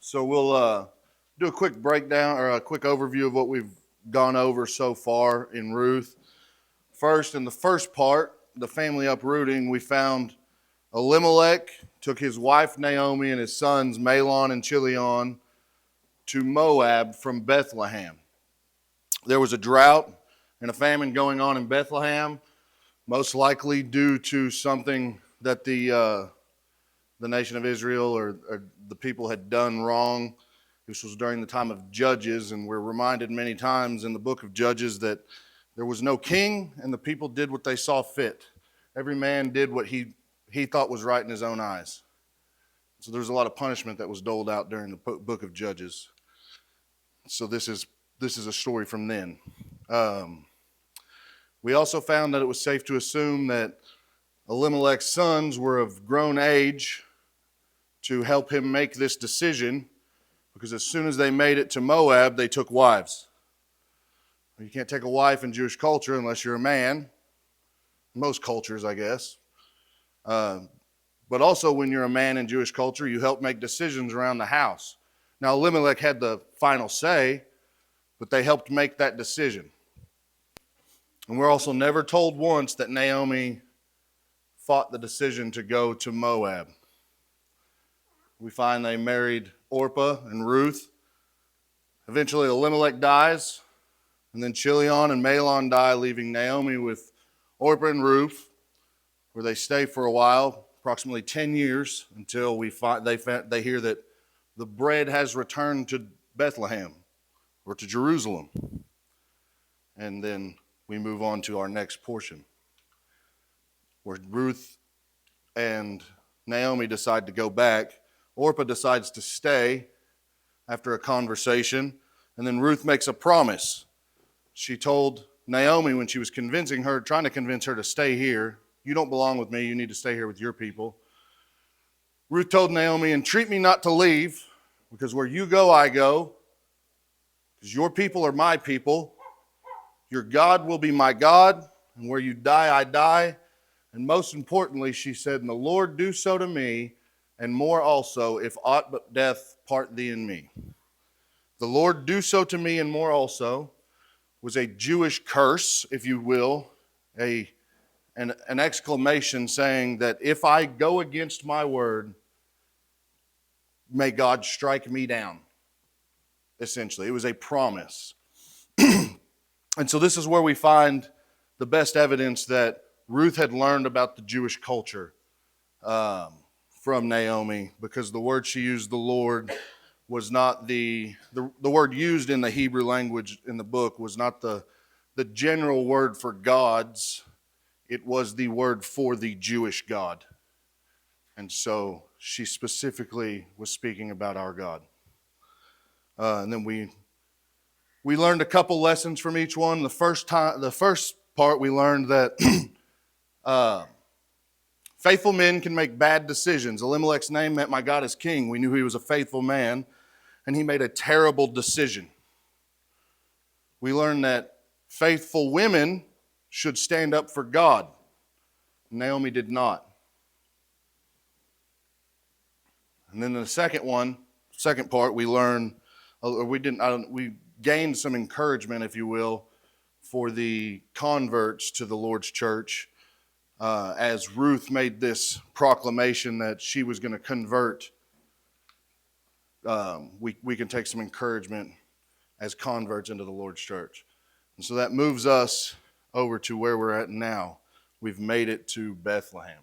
So we'll do a quick breakdown or a quick overview of what we've gone over so far in Ruth. First, in the first part, the family uprooting, we found Elimelech took his wife Naomi and his sons Mahlon and Chilion to Moab from Bethlehem. There was a drought and a famine going on in Bethlehem, most likely due to something that the nation of Israel or the people had done wrong. This was during the time of Judges, and we're reminded many times in the book of Judges that there was no king, and the people did what they saw fit. Every man did what he thought was right in his own eyes. So there was a lot of punishment that was doled out during the book of Judges. So this is a story from then. We also found that it was safe to assume that Elimelech's sons were of grown age to help him make this decision, because as soon as they made it to Moab, they took wives. You can't take a wife in Jewish culture unless you're a man. Most cultures, I guess. But also when you're a man in Jewish culture, you help make decisions around the house. Now, Elimelech had the final say, but they helped make that decision. And we're also never told once that Naomi fought the decision to go to Moab. We find they married Orpah and Ruth. Eventually, Elimelech dies, and then Chilion and Mahlon die, leaving Naomi with Orpah and Ruth, where they stay for a while, approximately 10 years, until they hear that the bread has returned to Bethlehem or to Jerusalem. And then we move on to our next portion, where Ruth and Naomi decide to go back. Orpah decides to stay after a conversation, and then Ruth makes a promise. She told Naomi when she was trying to convince her to stay here, "You don't belong with me, you need to stay here with your people." Ruth told Naomi, "Entreat me not to leave, because where you go, I go, because your people are my people. Your God will be my God, and where you die, I die. And most importantly," she said, "and the Lord do so to me, and more also, if aught but death part thee and me." The Lord do so to me and more also was a Jewish curse, if you will, an exclamation saying that if I go against my word, may God strike me down. Essentially, it was a promise. And so this is where we find the best evidence that Ruth had learned about the Jewish culture from Naomi, because the word she used, the Lord, was not the word used in the Hebrew language in the book was not the general word for gods. It was the word for the Jewish God. And so she specifically was speaking about our God. And then we learned a couple lessons from each one. The first part we learned that faithful men can make bad decisions. Elimelech's name meant "my God is king." We knew he was a faithful man, and he made a terrible decision. We learned that faithful women should stand up for God. Naomi did not. And then the second part, we learned, we gained some encouragement, if you will, for the converts to the Lord's church, as Ruth made this proclamation that she was going to convert. We can take some encouragement as converts into the Lord's church. And so that moves us over to where we're at now. We've made it to Bethlehem.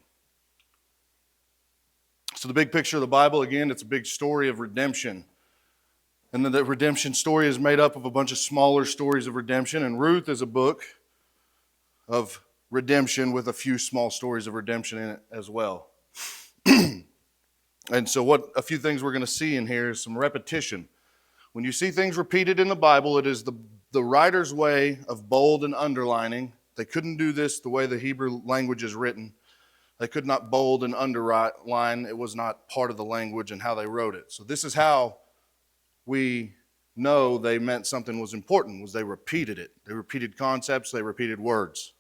So the big picture of the Bible, again, it's a big story of redemption. And the redemption story is made up of a bunch of smaller stories of redemption. And Ruth is a book of redemption with a few small stories of redemption in it as well. And so a few things we're going to see in here is some repetition. When you see things repeated in the Bible, it is the writer's way of bold and underlining. They couldn't do this the way the Hebrew language is written. They could not bold and underline. It was not part of the language and how they wrote it. So this is how we know they meant something was important, was they repeated it. They repeated concepts, they repeated words.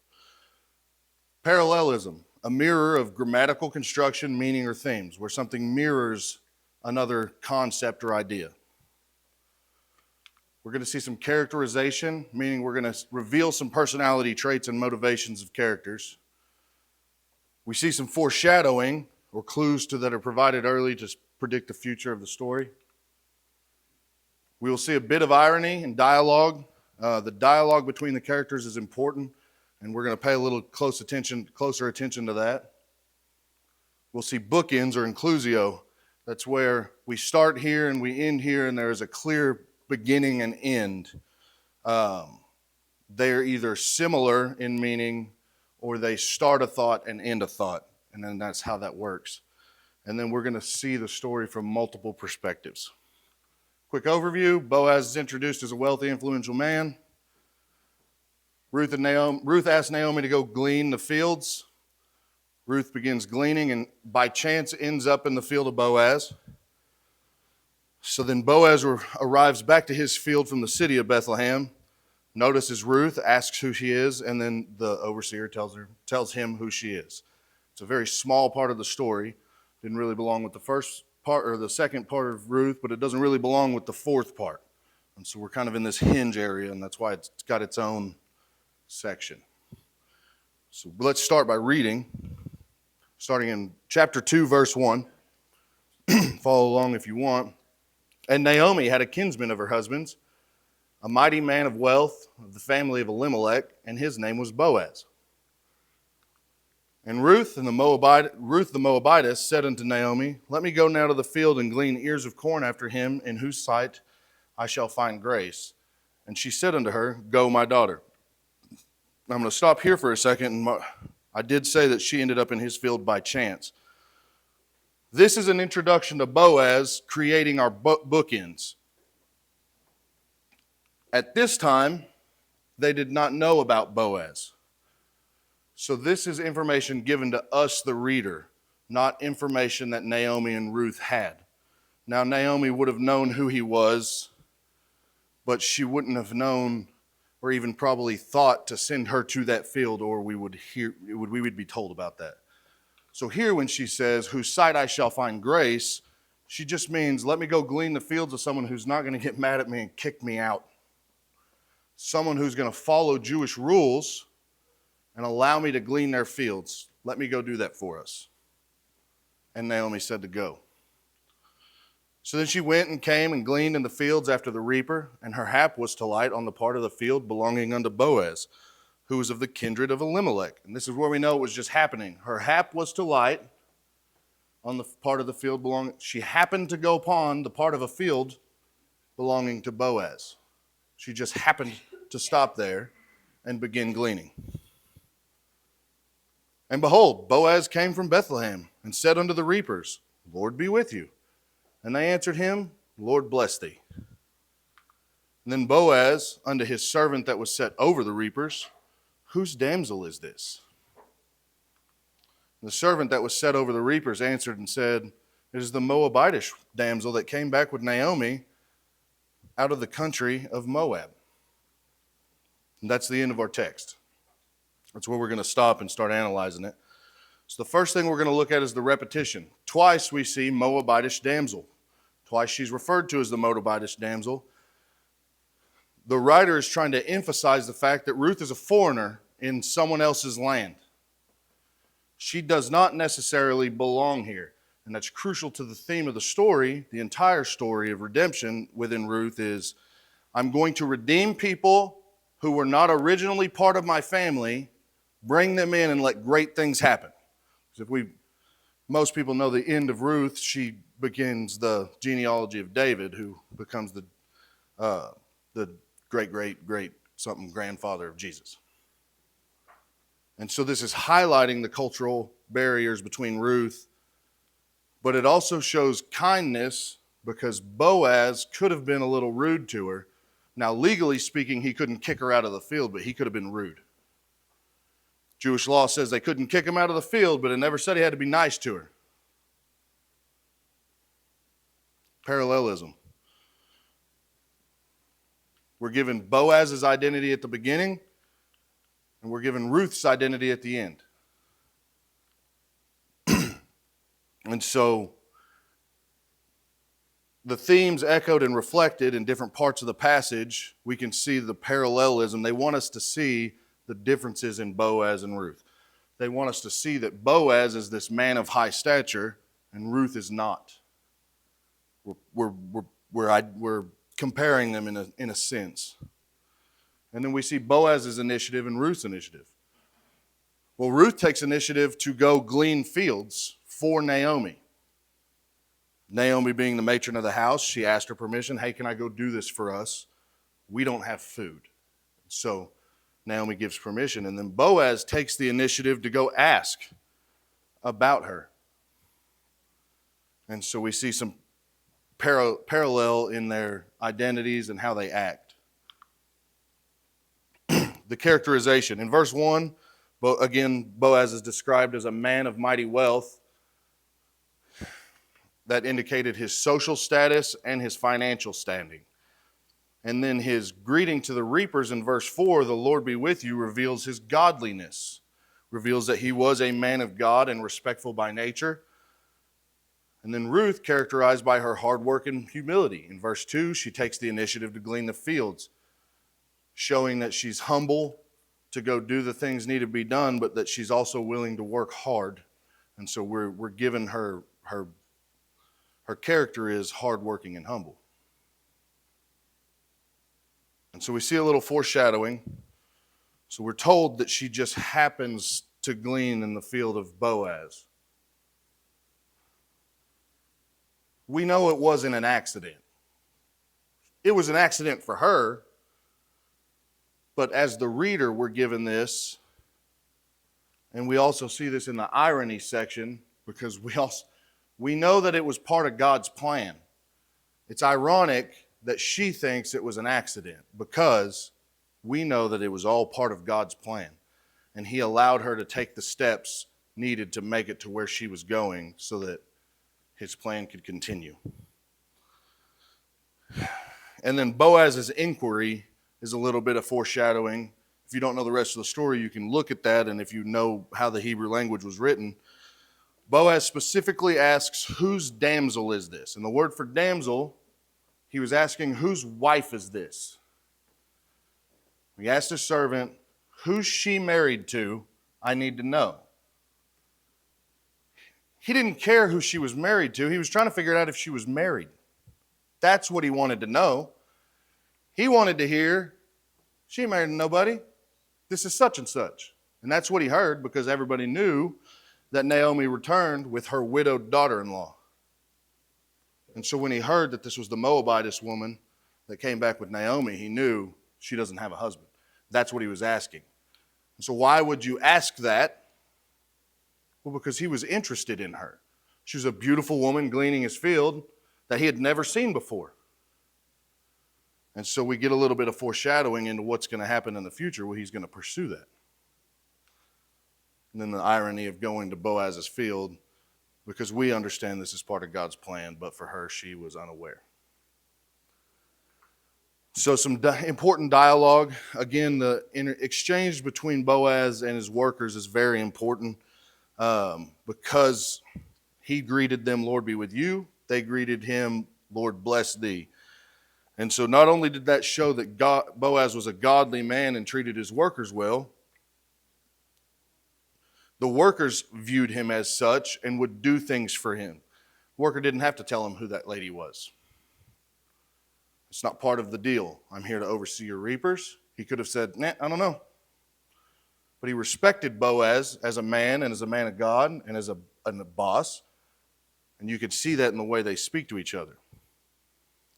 Parallelism, a mirror of grammatical construction, meaning, or themes, where something mirrors another concept or idea. We're going to see some characterization, meaning we're going to reveal some personality traits and motivations of characters. We see some foreshadowing or clues that are provided early to predict the future of the story. We will see a bit of irony and dialogue. The dialogue between the characters is important, and we're going to pay a little closer attention to that. We'll see bookends or inclusio. That's where we start here and we end here, and there is a clear beginning and end. They're either similar in meaning, or they start a thought and end a thought, and then that's how that works. And then we're going to see the story from multiple perspectives. Quick overview: Boaz is introduced as a wealthy, influential man. Ruth asks Naomi to go glean the fields. Ruth begins gleaning and by chance ends up in the field of Boaz. So then Boaz arrives back to his field from the city of Bethlehem, notices Ruth, asks who she is, and then the overseer tells him who she is. It's a very small part of the story. Didn't really belong with the first part or the second part of Ruth, but it doesn't really belong with the fourth part. And so we're kind of in this hinge area, and that's why it's got its own section. So let's start by reading, starting in chapter 2, verse 1. Follow along if you want. And Naomi had a kinsman of her husband's, a mighty man of wealth of the family of Elimelech, and his name was Boaz. And Ruth the Moabitess said unto Naomi, Let me go now to the field and glean ears of corn after him, in whose sight I shall find grace. And she said unto her, Go, my daughter. Now I'm going to stop here for a second. I did say that she ended up in his field by chance. This is an introduction to Boaz creating our bookends. At this time, they did not know about Boaz. So this is information given to us, the reader, not information that Naomi and Ruth had. Now, Naomi would have known who he was, but she wouldn't have known or even probably thought to send her to that field, or we would be told about that. So here when she says, whose sight I shall find grace, she just means, let me go glean the fields of someone who's not going to get mad at me and kick me out. Someone who's going to follow Jewish rules and allow me to glean their fields. Let me go do that for us. And Naomi said to go. So then she went and came and gleaned in the fields after the reaper, and her hap was to light on the part of the field belonging unto Boaz, who was of the kindred of Elimelech. And this is where we know it was just happening. Her hap was to light on the part of the field belonging. She happened to go upon the part of a field belonging to Boaz. She just happened to stop there and begin gleaning. And behold, Boaz came from Bethlehem and said unto the reapers, Lord be with you. And they answered him, Lord bless thee. And then Boaz unto his servant that was set over the reapers, Whose damsel is this? And the servant that was set over the reapers answered and said, It is the Moabitish damsel that came back with Naomi out of the country of Moab. And that's the end of our text. That's where we're going to stop and start analyzing it. So the first thing we're going to look at is the repetition. Twice we see Moabitish damsel. Twice she's referred to as the Moabitish damsel. The writer is trying to emphasize the fact that Ruth is a foreigner in someone else's land. She does not necessarily belong here. And that's crucial to the theme of the story. The entire story of redemption within Ruth is, I'm going to redeem people who were not originally part of my family, bring them in and let great things happen. Because most people know the end of Ruth, she begins the genealogy of David, who becomes the great something grandfather of Jesus. And so this is highlighting the cultural barriers between Ruth, but it also shows kindness because Boaz could have been a little rude to her. Now, legally speaking, he couldn't kick her out of the field, but he could have been rude. Jewish law says they couldn't kick him out of the field, but it never said he had to be nice to her. Parallelism. We're given Boaz's identity at the beginning, and we're given Ruth's identity at the end. And so the themes echoed and reflected in different parts of the passage, we can see the parallelism. They want us to see the differences in Boaz and Ruth. They want us to see that Boaz is this man of high stature and Ruth is not. We're comparing them in a sense. And then we see Boaz's initiative and Ruth's initiative. Well, Ruth takes initiative to go glean fields for Naomi. Naomi being the matron of the house, she asked her permission. Hey, can I go do this for us? We don't have food. So Naomi gives permission. And then Boaz takes the initiative to go ask about her. And so we see some parallel in their identities and how they act. The characterization. In verse 1, again, Boaz is described as a man of mighty wealth. That indicated his social status and his financial standing. And then his greeting to the reapers in verse 4, the Lord be with you, reveals his godliness. Reveals that he was a man of God and respectful by nature. And then Ruth, characterized by her hard work and humility. In verse 2, she takes the initiative to glean the fields, showing that she's humble to go do the things need to be done, but that she's also willing to work hard. And so we're given her character is hardworking and humble. And so we see a little foreshadowing. So we're told that she just happens to glean in the field of Boaz. We know it wasn't an accident. It was an accident for her, but as the reader, we're given this, and we also see this in the irony section, because we know that it was part of God's plan. It's ironic that she thinks it was an accident, because we know that it was all part of God's plan. And he allowed her to take the steps needed to make it to where she was going so that his plan could continue. And then Boaz's inquiry is a little bit of foreshadowing. If you don't know the rest of the story, you can look at that, and if you know how the Hebrew language was written, Boaz specifically asks, whose damsel is this? And the word for damsel, he was asking, whose wife is this? He asked his servant, who's she married to? I need to know. He didn't care who she was married to. He was trying to figure out if she was married. That's what he wanted to know. He wanted to hear, she ain't married to nobody. This is such and such. And that's what he heard, because everybody knew that Naomi returned with her widowed daughter-in-law. And so when he heard that this was the Moabitess woman that came back with Naomi, he knew she doesn't have a husband. That's what he was asking. And so why would you ask that? Well, because he was interested in her. She was a beautiful woman gleaning his field that he had never seen before. And so we get a little bit of foreshadowing into what's going to happen in the future where he's going to pursue that. And then the irony of going to Boaz's field, because we understand this is part of God's plan, but for her, she was unaware. So some important dialogue. Again, the exchange between Boaz and his workers is very important, because he greeted them, Lord be with you. They greeted him, Lord bless thee. And so not only did that show that Boaz was a godly man and treated his workers well, the workers viewed him as such and would do things for him. The worker didn't have to tell him who that lady was. It's not part of the deal. I'm here to oversee your reapers. He could have said, nah, I don't know. But he respected Boaz as a man and as a man of God and as a boss. And you could see that in the way they speak to each other.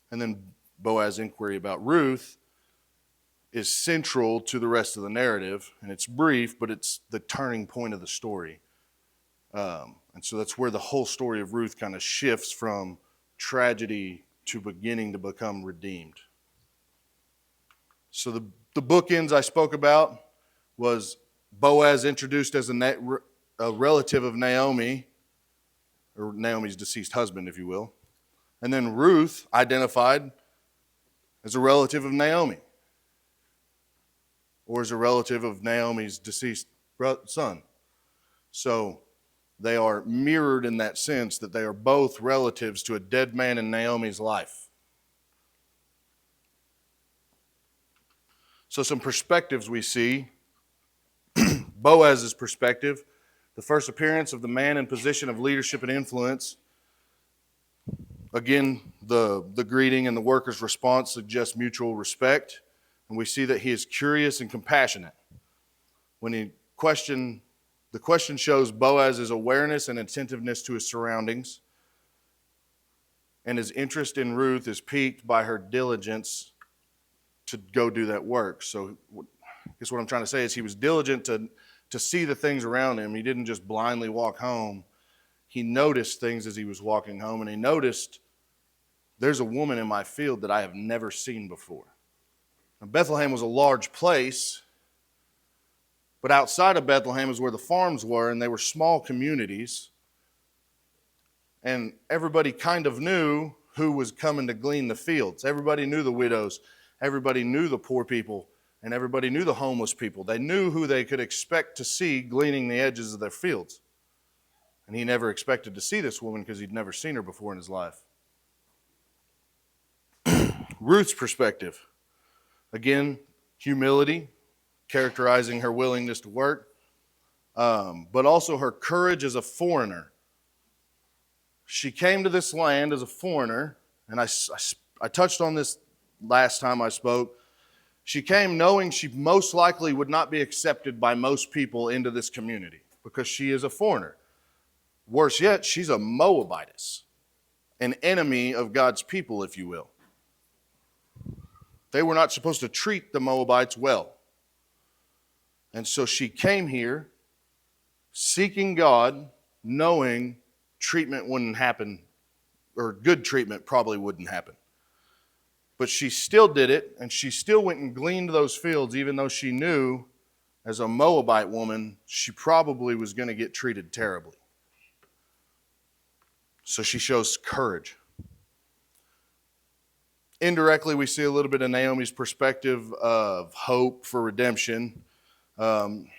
And then Boaz's inquiry about Ruth is central to the rest of the narrative. And it's brief, but it's the turning point of the story. And so that's where the whole story of Ruth kind of shifts from tragedy to beginning to become redeemed. So the bookends I spoke about was Boaz introduced as a relative of Naomi, or Naomi's deceased husband, if you will. And then Ruth identified as a relative of Naomi, or as a relative of Naomi's deceased son. So they are mirrored in that sense that they are both relatives to a dead man in Naomi's life. So some perspectives we see. Boaz's perspective, the first appearance of the man in position of leadership and influence. Again, the greeting and the worker's response suggest mutual respect. And we see that he is curious and compassionate. When the question shows Boaz's awareness and attentiveness to his surroundings. And his interest in Ruth is piqued by her diligence to go do that work. So I guess what I'm trying to say is he was diligent to see the things around him. He didn't just blindly walk home. He noticed things as he was walking home, and he noticed there's a woman in my field that I have never seen before. Now, Bethlehem was a large place, but outside of Bethlehem is where the farms were, and they were small communities. And everybody kind of knew who was coming to glean the fields. Everybody knew the widows. Everybody knew the poor people. And everybody knew the homeless people. They knew who they could expect to see gleaning the edges of their fields. And he never expected to see this woman because he'd never seen her before in his life. Ruth's perspective. Again, humility, characterizing her willingness to work, but also her courage as a foreigner. She came to this land as a foreigner, and I touched on this last time I spoke. She came knowing she most likely would not be accepted by most people into this community because she is a foreigner. Worse yet, she's a Moabitess, an enemy of God's people, if you will. They were not supposed to treat the Moabites well. And so she came here seeking God, knowing treatment wouldn't happen, or good treatment probably wouldn't happen. But she still did it, and she still went and gleaned those fields, even though she knew, as a Moabite woman, she probably was going to get treated terribly. So she shows courage. Indirectly, we see a little bit of Naomi's perspective of hope for redemption.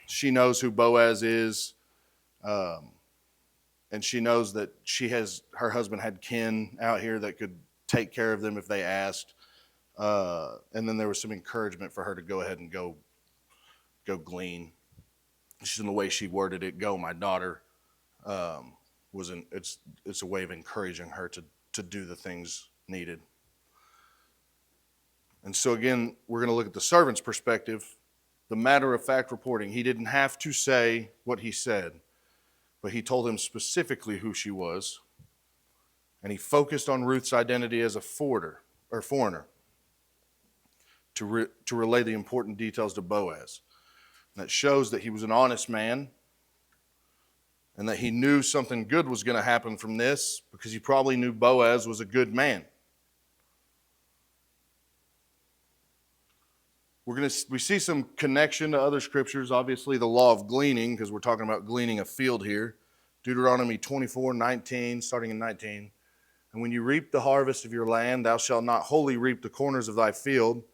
She knows who Boaz is, and she knows that her husband had kin out here that could take care of them if they asked. And then there was some encouragement for her to go ahead and go glean. Just in the way she worded it, "Go, my daughter," it's a way of encouraging her to do the things needed. And so again, we're going to look at the servant's perspective, the matter-of-fact reporting. He didn't have to say what he said, but he told him specifically who she was, and he focused on Ruth's identity as a foreigner to relay the important details to Boaz. And that shows that he was an honest man and that he knew something good was going to happen from this because he probably knew Boaz was a good man. We see some connection to other scriptures, obviously the law of gleaning, because we're talking about gleaning a field here. Deuteronomy 24:19, starting in 19. "And when you reap the harvest of your land, thou shalt not wholly reap the corners of thy field,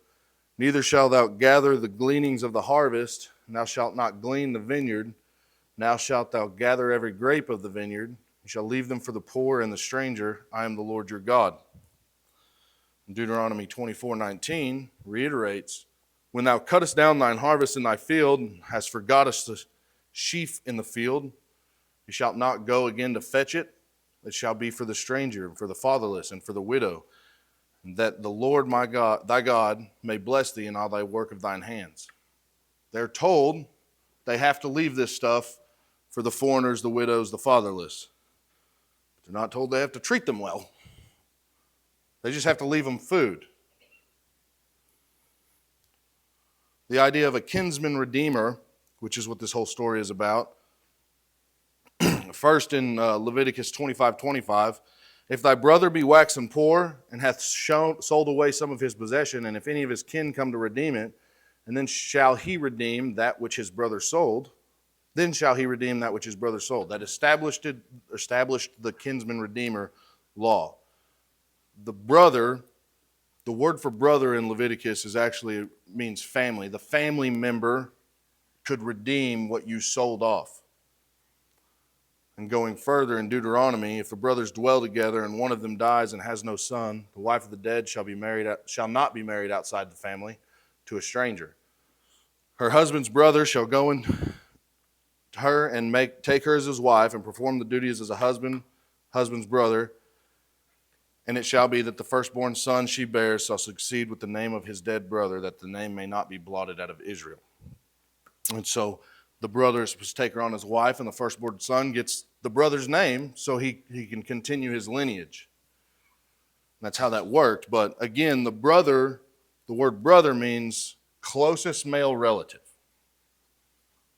neither shalt thou gather the gleanings of the harvest, and thou shalt not glean the vineyard. Now shalt thou gather every grape of the vineyard, you shall leave them for the poor and the stranger. I am the Lord your God." And Deuteronomy 24:19 reiterates, "When thou cuttest down thine harvest in thy field, and hast forgottest the sheaf in the field, you shalt not go again to fetch it. It shall be for the stranger, and for the fatherless, and for the widow, and that the Lord my God, thy God, may bless thee in all thy work of thine hands." They're told they have to leave this stuff for the foreigners, the widows, the fatherless. But they're not told they have to treat them well. They just have to leave them food. The idea of a kinsman redeemer, which is what this whole story is about. First in Leviticus 25:25, "If thy brother be waxen poor, and hath sold away some of his possession, and if any of his kin come to redeem it, and then shall he redeem that which his brother sold, then shall he redeem that which his brother sold." That established the kinsman redeemer law. The word for brother in Leviticus means family. The family member could redeem what you sold off. And going further in Deuteronomy, if the brothers dwell together and one of them dies and has no son, the wife of the dead shall not be married outside the family to a stranger. Her husband's brother shall go in to her and take her as his wife and perform the duties as a husband's brother. And it shall be that the firstborn son she bears shall succeed with the name of his dead brother, that the name may not be blotted out of Israel. And so the brother is supposed to take her on as wife, and the firstborn son gets the brother's name so he can continue his lineage. And that's how that worked. But again, the word brother means closest male relative.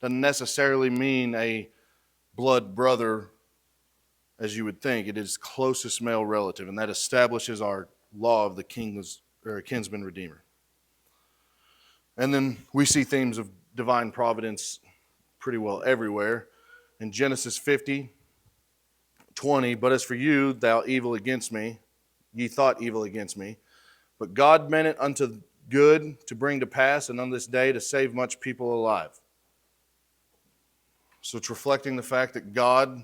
Doesn't necessarily mean a blood brother as you would think. It is closest male relative, and that establishes our law of the kinsman redeemer. And then we see themes of divine providence pretty well everywhere. In Genesis 50:20, but as for you, ye thought evil against me, but God meant it unto good to bring to pass, and on this day to save much people alive. So it's reflecting the fact that God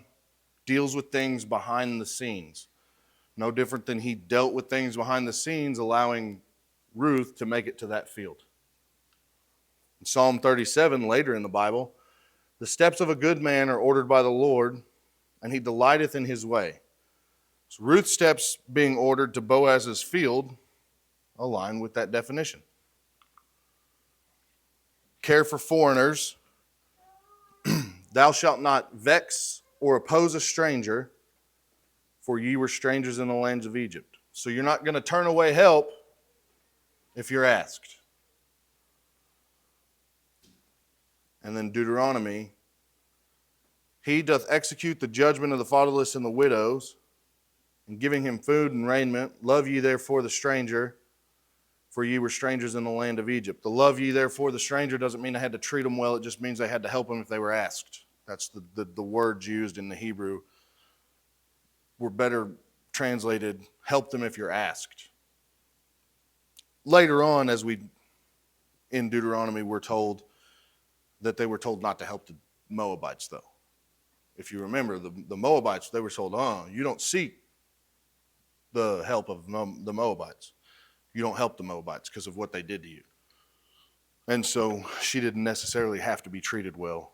deals with things behind the scenes. No different than he dealt with things behind the scenes, allowing Ruth to make it to that field. In Psalm 37, later in the Bible, the steps of a good man are ordered by the Lord, and he delighteth in his way. So Ruth's steps being ordered to Boaz's field align with that definition. Care for foreigners. Thou shalt not vex or oppose a stranger, for ye were strangers in the lands of Egypt. So you're not going to turn away help if you're asked. And then Deuteronomy, he doth execute the judgment of the fatherless and the widows, and giving him food and raiment. Love ye therefore the stranger, for ye were strangers in the land of Egypt. The love ye therefore the stranger doesn't mean they had to treat them well. It just means they had to help them if they were asked. That's the words used in the Hebrew. Were better translated, help them if you're asked. Later on, in Deuteronomy, we're told that they were told not to help the Moabites, though. If you remember, the Moabites, they were told, you don't seek the help of the Moabites. You don't help the Moabites because of what they did to you. And so she didn't necessarily have to be treated well.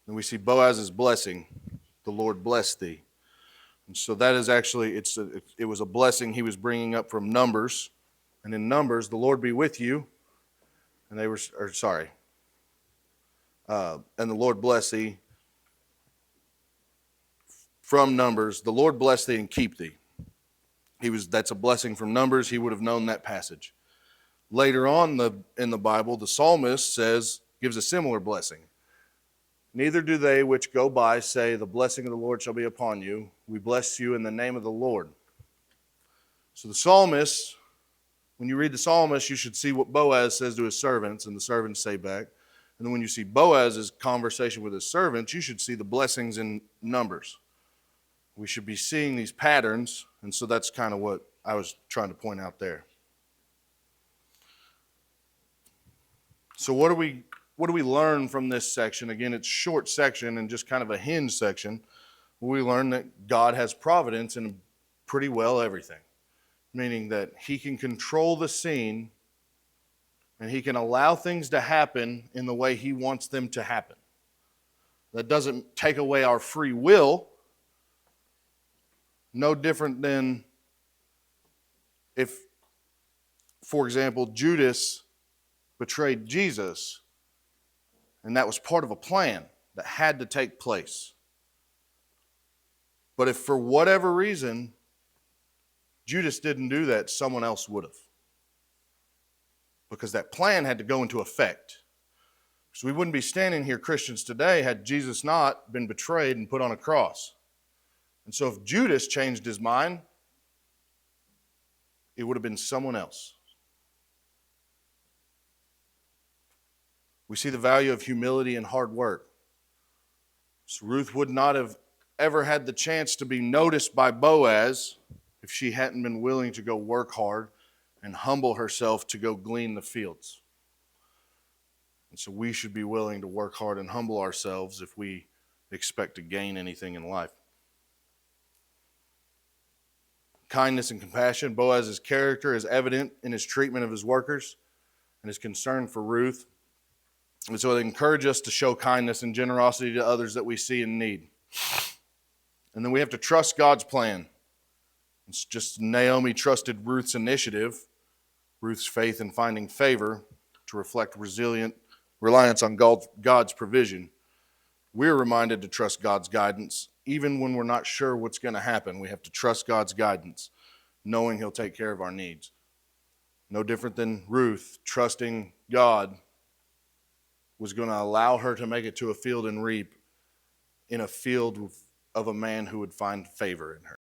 And we see Boaz's blessing. The Lord bless thee. And so that is actually, it was a blessing he was bringing up from Numbers. And in Numbers, the Lord be with you. And and the Lord bless thee. From Numbers, the Lord bless thee and keep thee. That's a blessing from Numbers. He would have known that passage. Later on in the Bible, the psalmist gives a similar blessing. Neither do they which go by say, the blessing of the Lord shall be upon you. We bless you in the name of the Lord. So the psalmist, when you read the psalmist, you should see what Boaz says to his servants, and the servants say back. And then when you see Boaz's conversation with his servants, you should see the blessings in Numbers. We should be seeing these patterns, and so that's kind of what I was trying to point out there. So what do we learn from this section? Again, it's a short section and just kind of a hinge section. We learn that God has providence in pretty well everything, meaning that he can control the scene and he can allow things to happen in the way he wants them to happen. That doesn't take away our free will. No different than if, for example, Judas betrayed Jesus, and that was part of a plan that had to take place. But if for whatever reason Judas didn't do that, someone else would have. Because that plan had to go into effect. So we wouldn't be standing here, Christians, today had Jesus not been betrayed and put on a cross. And so if Judas changed his mind, it would have been someone else. We see the value of humility and hard work. So Ruth would not have ever had the chance to be noticed by Boaz if she hadn't been willing to go work hard and humble herself to go glean the fields. And so we should be willing to work hard and humble ourselves if we expect to gain anything in life. Kindness and compassion. Boaz's character is evident in his treatment of his workers and his concern for Ruth. And so they encourage us to show kindness and generosity to others that we see in need. And then we have to trust God's plan. It's just Naomi trusted Ruth's initiative, Ruth's faith in finding favor to reflect resilient reliance on God's provision. We're reminded to trust God's guidance. Even when we're not sure what's going to happen, we have to trust God's guidance, knowing He'll take care of our needs. No different than Ruth trusting God was going to allow her to make it to a field and reap in a field of a man who would find favor in her.